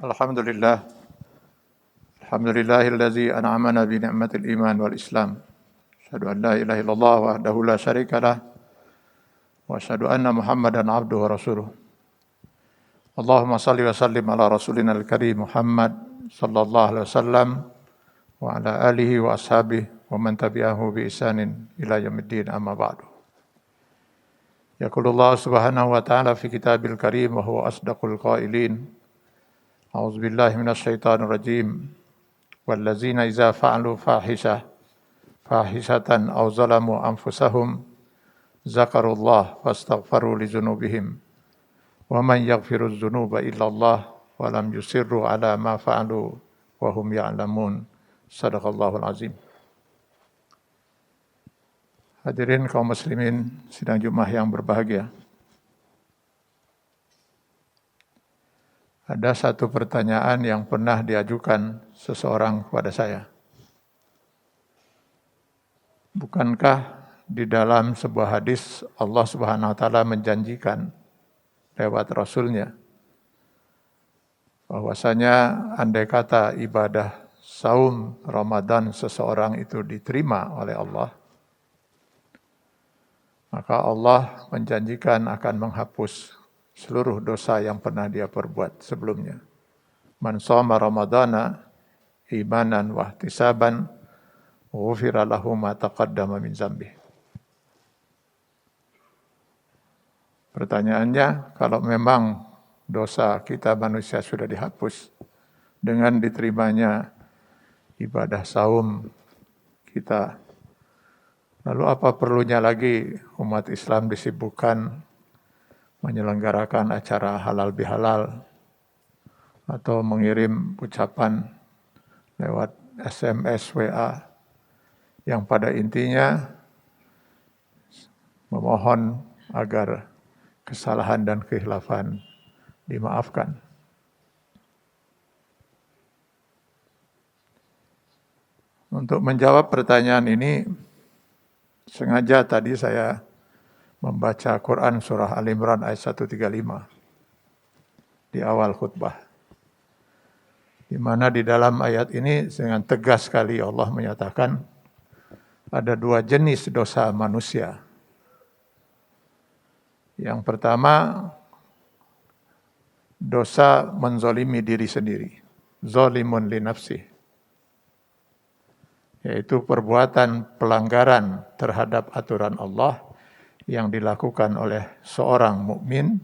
Alhamdulillah. Alhamdulillahilladzi an'amana bi ni'matil iman wal islam. Asyhadu an la ilaha illallah wahdahu la syarikalah wa asyhadu anna Muhammadan abduhu wa rasuluh. Allahumma shalli wa sallim ala rasulina al-karim Muhammad sallallahu alaihi wasallam wa ala alihi wa ashabihi wa man tabi'ahu bi ihsanin ila yaumiddin, amma ba'du. Yaqulullah subhanahu wa ta'ala fi kitabil karim wa huwa asdaqul qailin. A'udzu billahi minasy syaithanir rajim. Wallazina idza fa'alu fahishatan aw zalamu anfusahum zakarullah fastaghfaru li dzunubihim wa man yaghfiru dzunuba illa Allah wa lam yusirru ala ma fa'alu wa hum ya'lamun. Shadaqallahul azim. Hadirin kaum muslimin sidang Jumat yang berbahagia. Ada satu pertanyaan yang pernah diajukan seseorang kepada saya. Bukankah di dalam sebuah hadis Allah Subhanahu wa taala menjanjikan lewat Rasulnya bahwasanya andai kata ibadah saum Ramadan seseorang itu diterima oleh Allah, maka Allah menjanjikan akan menghapus seluruh dosa yang pernah dia perbuat sebelumnya. Man shoma Ramadana imanan wa ihtisaban ghufira lahu ma taqaddama min dzambi. Pertanyaannya, kalau memang dosa kita manusia sudah dihapus dengan diterimanya ibadah saum kita, lalu apa perlunya lagi umat Islam disibukkan menyelenggarakan acara halal bihalal atau mengirim ucapan lewat SMS, WA yang pada intinya memohon agar kesalahan dan kekhilafan dimaafkan. Untuk menjawab pertanyaan ini, sengaja tadi saya membaca Quran surah Al-Imran ayat 135 di awal khutbah. Di mana di dalam ayat ini dengan tegas sekali Allah menyatakan ada dua jenis dosa manusia. Yang pertama, dosa menzolimi diri sendiri. Zolimun li nafsih. Yaitu perbuatan pelanggaran terhadap aturan Allah yang dilakukan oleh seorang mukmin,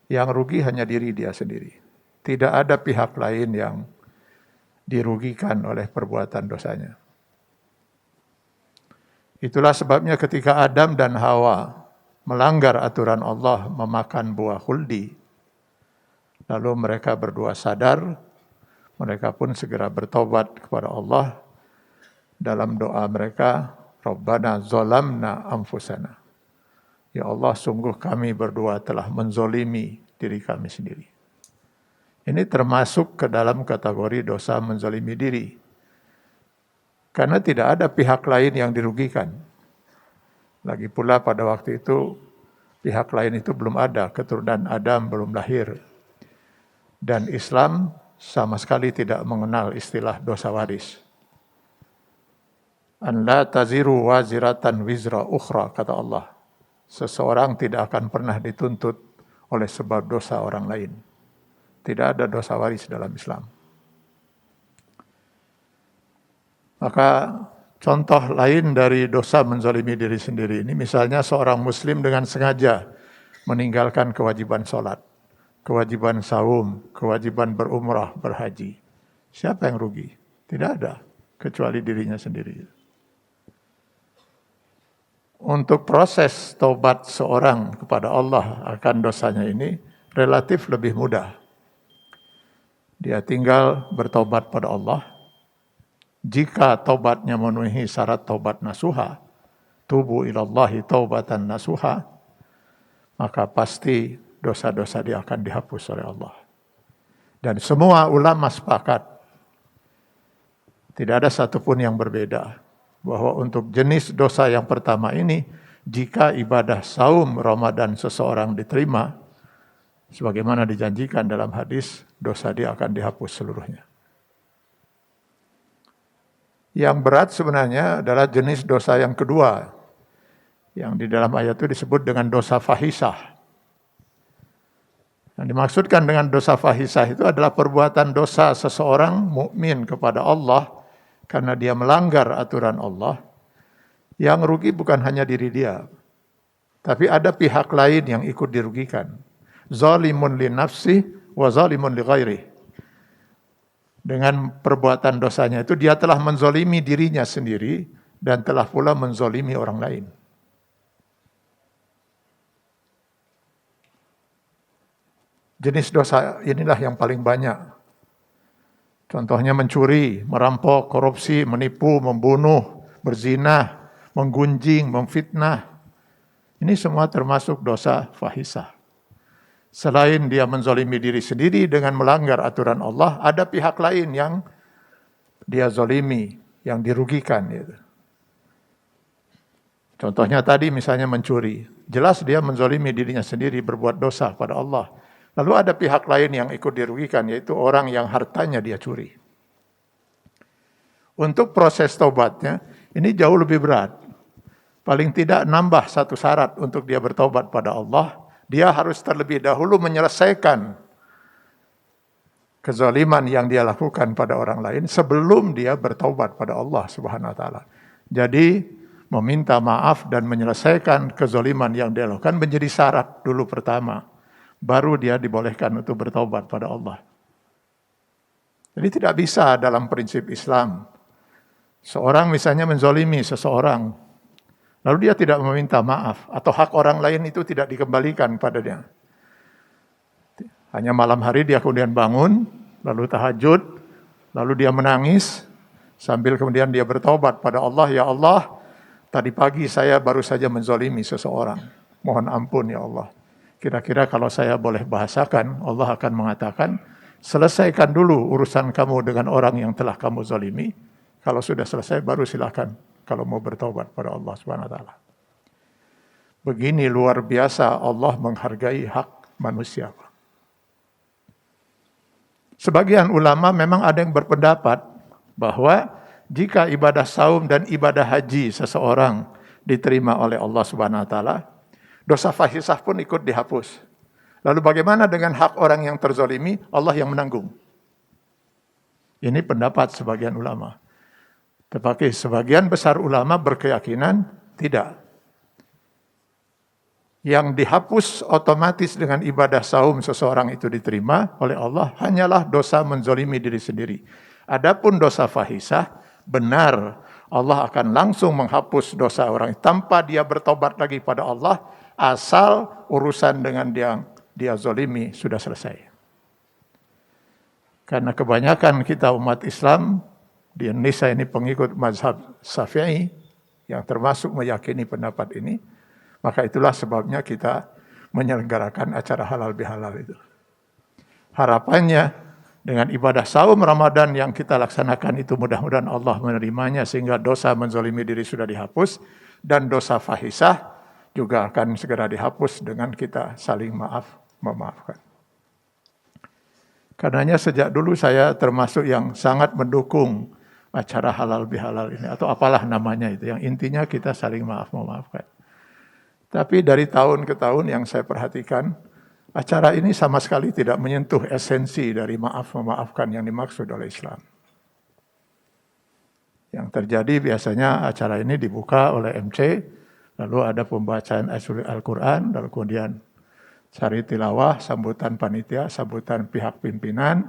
yang rugi hanya diri dia sendiri. Tidak ada pihak lain yang dirugikan oleh perbuatan dosanya. Itulah sebabnya ketika Adam dan Hawa melanggar aturan Allah memakan buah khuldi, lalu mereka berdua sadar, mereka pun segera bertobat kepada Allah dalam doa mereka, Rabbana zolamna anfusana. Ya Allah, sungguh kami berdua telah menzolimi diri kami sendiri. Ini termasuk ke dalam kategori dosa menzolimi diri. Karena tidak ada pihak lain yang dirugikan. Lagi pula pada waktu itu, pihak lain itu belum ada, keturunan Adam belum lahir. Dan Islam sama sekali tidak mengenal istilah dosa waris. An la taziru waziratan wizra ukhra, kata Allah. Seseorang tidak akan pernah dituntut oleh sebab dosa orang lain. Tidak ada dosa waris dalam Islam. Maka contoh lain dari dosa menzalimi diri sendiri ini, misalnya seorang muslim dengan sengaja meninggalkan kewajiban sholat, kewajiban saum, kewajiban berumrah, berhaji. Siapa yang rugi? Tidak ada, kecuali dirinya sendiri. Untuk proses taubat seorang kepada Allah akan dosanya ini relatif lebih mudah. Dia tinggal bertaubat pada Allah. Jika taubatnya memenuhi syarat taubat nasuha, tubu ilallahi taubatan nasuha, maka pasti dosa-dosa dia akan dihapus oleh Allah. Dan semua ulama sepakat, tidak ada satupun yang berbeda, bahwa untuk jenis dosa yang pertama ini, jika ibadah saum Ramadan seseorang diterima, Sebagaimana dijanjikan dalam hadis, dosa dia akan dihapus seluruhnya. Yang berat sebenarnya adalah jenis dosa yang kedua, yang di dalam ayat itu disebut dengan dosa fahisah. Yang dimaksudkan dengan dosa fahisah itu adalah perbuatan dosa seseorang mukmin kepada Allah karena dia melanggar aturan Allah. Yang rugi bukan hanya diri dia, tapi ada pihak lain yang ikut dirugikan. Zalimun li nafsi wa zalimun li ghairi. Dengan perbuatan dosanya itu dia telah menzolimi dirinya sendiri dan telah pula menzolimi orang lain. Jenis dosa inilah yang paling banyak. Contohnya mencuri, merampok, korupsi, menipu, membunuh, berzina, menggunjing, memfitnah. Ini semua termasuk dosa fahisah. Selain dia menzolimi diri sendiri dengan melanggar aturan Allah, ada pihak lain yang dia zolimi, yang dirugikan. Gitu. Contohnya tadi misalnya mencuri. Jelas dia menzolimi dirinya sendiri, berbuat dosa pada Allah. Lalu ada pihak lain yang ikut dirugikan, yaitu orang yang hartanya dia curi. Untuk proses taubatnya, ini jauh lebih berat. Paling tidak nambah satu syarat untuk dia bertaubat pada Allah. Dia harus terlebih dahulu menyelesaikan kezaliman yang dia lakukan pada orang lain sebelum dia bertaubat pada Allah Subhanahu wa taala. Jadi meminta maaf dan menyelesaikan kezaliman yang dia lakukan menjadi syarat dulu pertama. Baru dia dibolehkan untuk bertaubat pada Allah. Jadi tidak bisa dalam prinsip Islam. Seorang misalnya menzalimi seseorang, lalu dia tidak meminta maaf, atau hak orang lain itu tidak dikembalikan pada dia. Hanya malam hari dia kemudian bangun, lalu tahajud, lalu dia menangis, sambil kemudian dia bertaubat pada Allah, ya Allah, tadi pagi saya baru saja menzalimi seseorang. Mohon ampun ya Allah. Kira-kira kalau saya boleh bahasakan, Allah akan mengatakan, selesaikan dulu urusan kamu dengan orang yang telah kamu zalimi. Kalau sudah selesai, baru silakan kalau mau bertobat pada Allah Subhanahu wa taala. Begini luar biasa Allah menghargai hak manusia. Sebagian ulama memang ada yang berpendapat bahwa jika ibadah saum dan ibadah haji seseorang diterima oleh Allah Subhanahu wa taala, dosa fahisah pun ikut dihapus. Lalu bagaimana dengan hak orang yang terzalimi? Allah yang menanggung. Ini pendapat sebagian ulama. Tetapi sebagian besar ulama berkeyakinan tidak. Yang dihapus otomatis dengan ibadah saum seseorang itu diterima oleh Allah hanyalah dosa menzalimi diri sendiri. Adapun dosa fahisah, benar Allah akan langsung menghapus dosa orang tanpa dia bertobat lagi pada Allah, asal urusan dengan dia zalimi sudah selesai. Karena kebanyakan kita umat Islam di Indonesia ini pengikut mazhab Syafi'i yang termasuk meyakini pendapat ini, maka itulah sebabnya kita menyelenggarakan acara halal bihalal itu. Harapannya dengan ibadah saum Ramadan yang kita laksanakan itu mudah-mudahan Allah menerimanya sehingga dosa menzalimi diri sudah dihapus dan dosa fahisah juga akan segera dihapus dengan kita saling memaafkan. Karenanya sejak dulu saya termasuk yang sangat mendukung acara halal bihalal ini atau apalah namanya itu, yang intinya kita saling memaafkan. Tapi dari tahun ke tahun yang saya perhatikan, acara ini sama sekali tidak menyentuh esensi dari memaafkan yang dimaksud oleh Islam. Yang terjadi biasanya acara ini dibuka oleh MC, lalu ada pembacaan Al-Quran, lalu kemudian cari tilawah, sambutan panitia, sambutan pihak pimpinan.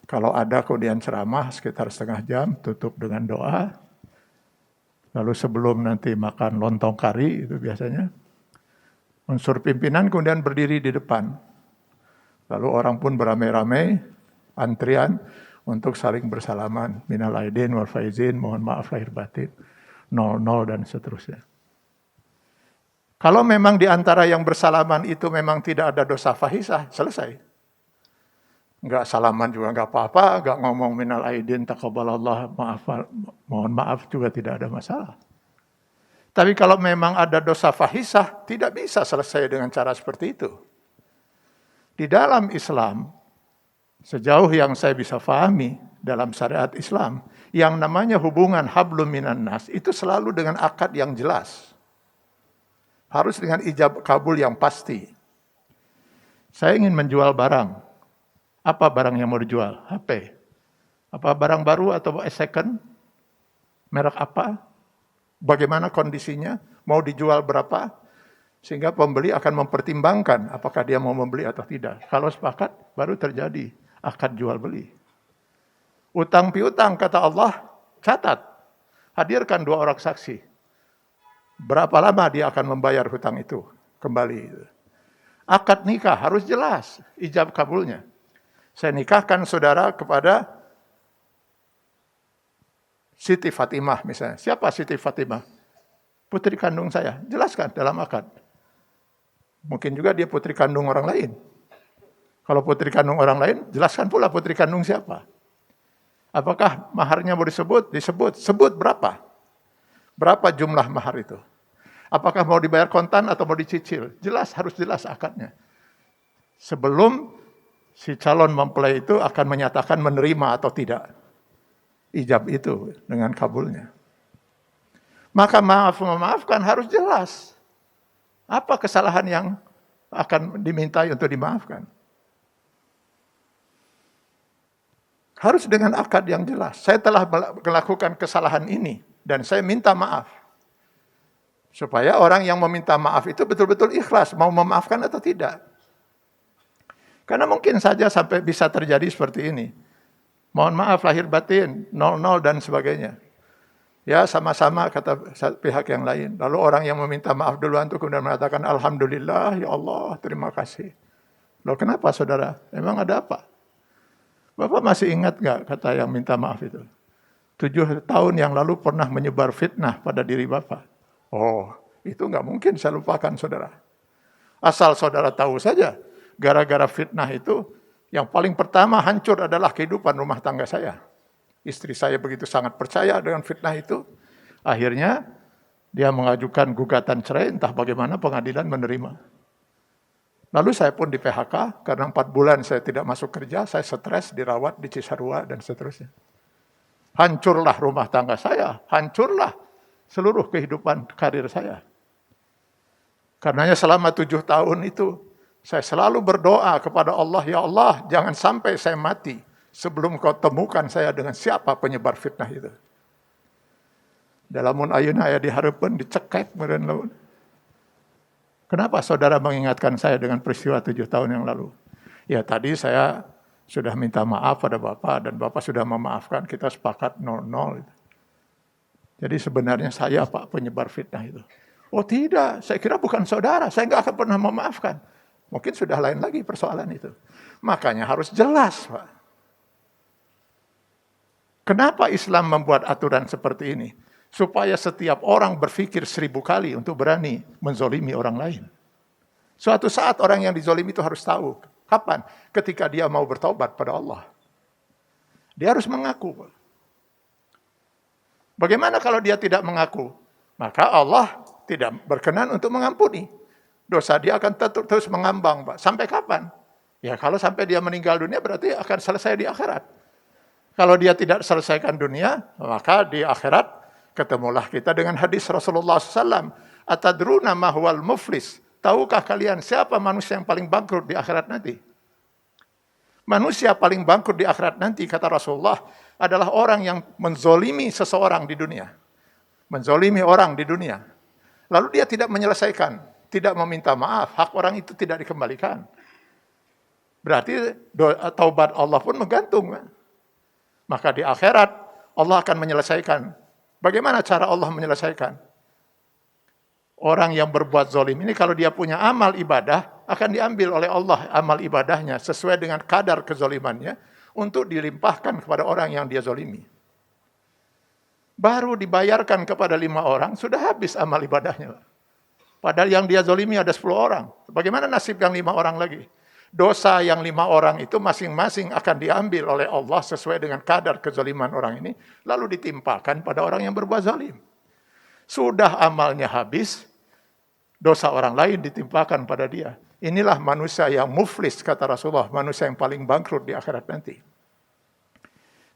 Kalau ada kemudian ceramah sekitar setengah jam, tutup dengan doa. Lalu sebelum nanti makan lontong kari itu biasanya, unsur pimpinan kemudian berdiri di depan. Lalu orang pun beramai-ramai, antrian untuk saling bersalaman. Minal aidin wal faizin, mohon maaf lahir batin, 00 dan seterusnya. Kalau memang di antara yang bersalaman itu memang tidak ada dosa fahisah, selesai. Enggak salaman juga enggak apa-apa, enggak ngomong minal aidin taqabbalallah, mohon maaf juga tidak ada masalah. Tapi kalau memang ada dosa fahisah, tidak bisa selesai dengan cara seperti itu. Di dalam Islam, sejauh yang saya bisa pahami dalam syariat Islam, yang namanya hubungan hablum minan nas itu selalu dengan akad yang jelas. Harus dengan ijab kabul yang pasti. Saya ingin menjual barang. Apa barang yang mau dijual? HP. Apa barang baru atau second? Merek apa? Bagaimana kondisinya? Mau dijual berapa? Sehingga pembeli akan mempertimbangkan apakah dia mau membeli atau tidak. Kalau sepakat, baru terjadi akad jual beli. Utang piutang, kata Allah, catat. Hadirkan 2 orang saksi. Berapa lama dia akan membayar hutang itu kembali. Akad nikah harus jelas, ijab kabulnya. Saya nikahkan saudara kepada Siti Fatimah misalnya. Siapa Siti Fatimah? Putri kandung saya. Jelaskan dalam akad. Mungkin juga dia putri kandung orang lain. Kalau putri kandung orang lain, jelaskan pula putri kandung siapa. Apakah maharnya mau disebut? Disebut. Sebut berapa? Berapa jumlah mahar itu? Apakah mau dibayar kontan atau mau dicicil? Jelas, harus jelas akadnya. Sebelum si calon mempelai itu akan menyatakan menerima atau tidak. Ijab itu dengan kabulnya. Maka memaafkan harus jelas. Apa kesalahan yang akan dimintai untuk dimaafkan? Harus dengan akad yang jelas. Saya telah melakukan kesalahan ini dan saya minta maaf. Supaya orang yang meminta maaf itu betul-betul ikhlas mau memaafkan atau tidak. Karena mungkin saja sampai bisa terjadi seperti ini. Mohon maaf lahir batin, 00 dan sebagainya. Ya sama-sama kata pihak yang lain. Lalu orang yang meminta maaf duluan itu kemudian mengatakan alhamdulillah ya Allah terima kasih. Loh kenapa saudara? Emang ada apa? Bapak masih ingat gak kata yang minta maaf itu? 7 tahun yang lalu pernah menyebar fitnah pada diri Bapak. Oh itu gak mungkin saya lupakan saudara. Asal saudara tahu saja. Gara-gara fitnah itu yang paling pertama hancur adalah kehidupan rumah tangga saya. Istri saya begitu sangat percaya dengan fitnah itu. Akhirnya dia mengajukan gugatan cerai, entah bagaimana pengadilan menerima. Lalu saya pun di PHK, karena 4 bulan saya tidak masuk kerja, saya stres, dirawat di Cisarua dan seterusnya. Hancurlah rumah tangga saya, hancurlah seluruh kehidupan karir saya. Karenanya selama 7 tahun itu, saya selalu berdoa kepada Allah, ya Allah, jangan sampai saya mati sebelum kau temukan saya dengan siapa penyebar fitnah itu. Dalamun ayeuna aya dihareupeun dicekek meureun lamun. Kenapa saudara mengingatkan saya dengan peristiwa 7 tahun yang lalu? Ya tadi saya sudah minta maaf pada Bapak dan Bapak sudah memaafkan, kita sepakat 00. Jadi sebenarnya saya Pak penyebar fitnah itu. Oh tidak, saya kira bukan saudara, saya nggak akan pernah memaafkan. Mungkin sudah lain lagi persoalan itu. Makanya harus jelas, Pak. Kenapa Islam membuat aturan seperti ini? Supaya setiap orang berpikir 1000 kali untuk berani menzolimi orang lain. Suatu saat orang yang dizolimi itu harus tahu. Kapan? Ketika dia mau bertobat pada Allah. Dia harus mengaku. Bagaimana kalau dia tidak mengaku? Maka Allah tidak berkenan untuk mengampuni. Dosa dia akan terus mengambang, Pak. Sampai kapan? Ya kalau sampai dia meninggal dunia berarti akan selesai di akhirat. Kalau dia tidak selesaikan dunia, maka di akhirat ketemulah kita dengan hadis Rasulullah SAW. Atadruna mahwal muflis. Tahukah kalian siapa manusia yang paling bangkrut di akhirat nanti? Manusia paling bangkrut di akhirat nanti, kata Rasulullah, adalah orang yang menzolimi seseorang di dunia. Menzolimi orang di dunia. Lalu dia tidak menyelesaikan. Tidak meminta maaf, hak orang itu tidak dikembalikan. Berarti taubat Allah pun menggantung. Maka di akhirat Allah akan menyelesaikan. Bagaimana cara Allah menyelesaikan? Orang yang berbuat zalim ini kalau dia punya amal ibadah, akan diambil oleh Allah amal ibadahnya sesuai dengan kadar kezalimannya untuk dilimpahkan kepada orang yang dia zalimi. Baru dibayarkan kepada 5 orang, sudah habis amal ibadahnya. Padahal yang dia zalimi ada 10 orang. Bagaimana nasib yang 5 orang lagi? Dosa yang 5 orang itu masing-masing akan diambil oleh Allah sesuai dengan kadar kezaliman orang ini. Lalu ditimpakan pada orang yang berbuat zalim. Sudah amalnya habis, dosa orang lain ditimpakan pada dia. Inilah manusia yang muflis, kata Rasulullah, manusia yang paling bangkrut di akhirat nanti.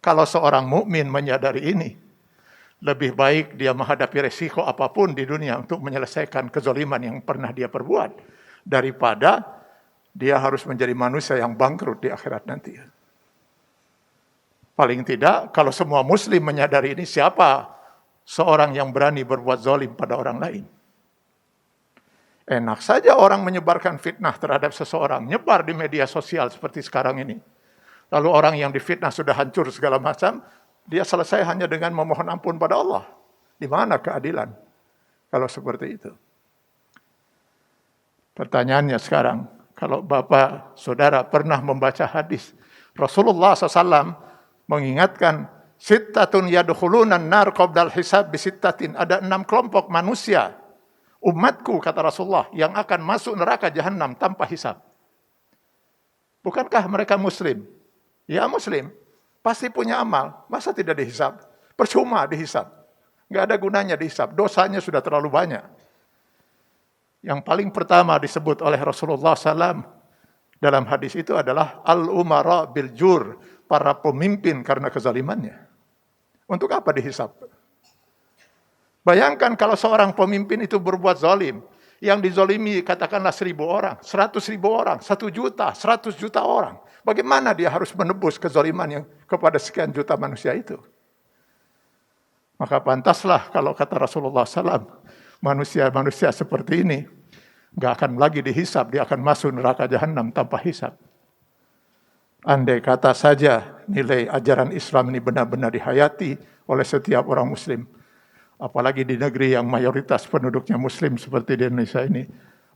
Kalau seorang mukmin menyadari ini, lebih baik dia menghadapi resiko apapun di dunia untuk menyelesaikan kezaliman yang pernah dia perbuat, daripada dia harus menjadi manusia yang bangkrut di akhirat nanti. Paling tidak, kalau semua muslim menyadari ini, siapa seorang yang berani berbuat zalim pada orang lain? Enak saja orang menyebarkan fitnah terhadap seseorang, nyebar di media sosial seperti sekarang ini. Lalu orang yang difitnah sudah hancur segala macam, dia selesai hanya dengan memohon ampun pada Allah. Di mana keadilan kalau seperti itu? Pertanyaannya sekarang, kalau Bapak, Saudara pernah membaca hadis, Rasulullah SAW mengingatkan, sittatun yadkhulunan nar qabdal hisab bisittatin. Ada 6 kelompok manusia, umatku, kata Rasulullah, yang akan masuk neraka jahanam tanpa hisab. Bukankah mereka muslim? Ya muslim. Pasti punya amal. Masa tidak dihisab? Percuma dihisab. Nggak ada gunanya dihisab. Dosanya sudah terlalu banyak. Yang paling pertama disebut oleh Rasulullah SAW dalam hadis itu adalah al-umara bil jur. Para pemimpin karena kezalimannya. Untuk apa dihisab? Bayangkan kalau seorang pemimpin itu berbuat zalim. Yang dizalimi katakanlah 1.000 orang, 100.000 orang, 1 juta, 100 juta orang. Bagaimana dia harus menebus kezaliman yang kepada sekian juta manusia itu? Maka pantaslah kalau kata Rasulullah SAW, manusia-manusia seperti ini gak akan lagi dihisab, dia akan masuk neraka jahanam tanpa hisab. Andai kata saja nilai ajaran Islam ini benar-benar dihayati oleh setiap orang muslim, apalagi di negeri yang mayoritas penduduknya muslim seperti di Indonesia ini,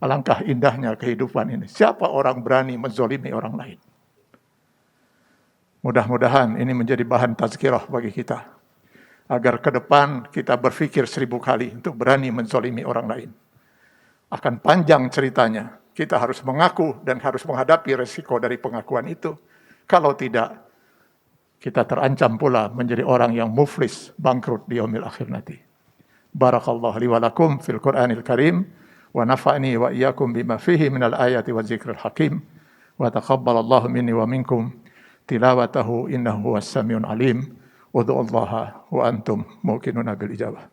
alangkah indahnya kehidupan ini. Siapa orang berani menzalimi orang lain? Mudah-mudahan ini menjadi bahan tazkirah bagi kita, agar ke depan kita berpikir 1000 kali untuk berani menzalimi orang lain. Akan panjang ceritanya, kita harus mengaku dan harus menghadapi resiko dari pengakuan itu. Kalau tidak, kita terancam pula menjadi orang yang muflis, bangkrut di yaumil akhir nanti. Barakallahu li wa lakum fil Qur'anil Karim wa nafa'ni wa iyyakum bima fihi minal ayati wa dzikril hakim wa taqabbalallahu minni wa minkum tilawatahu innahu huwas samiun alim. Ud'ullaha wa antum muqinuna bil ijabah.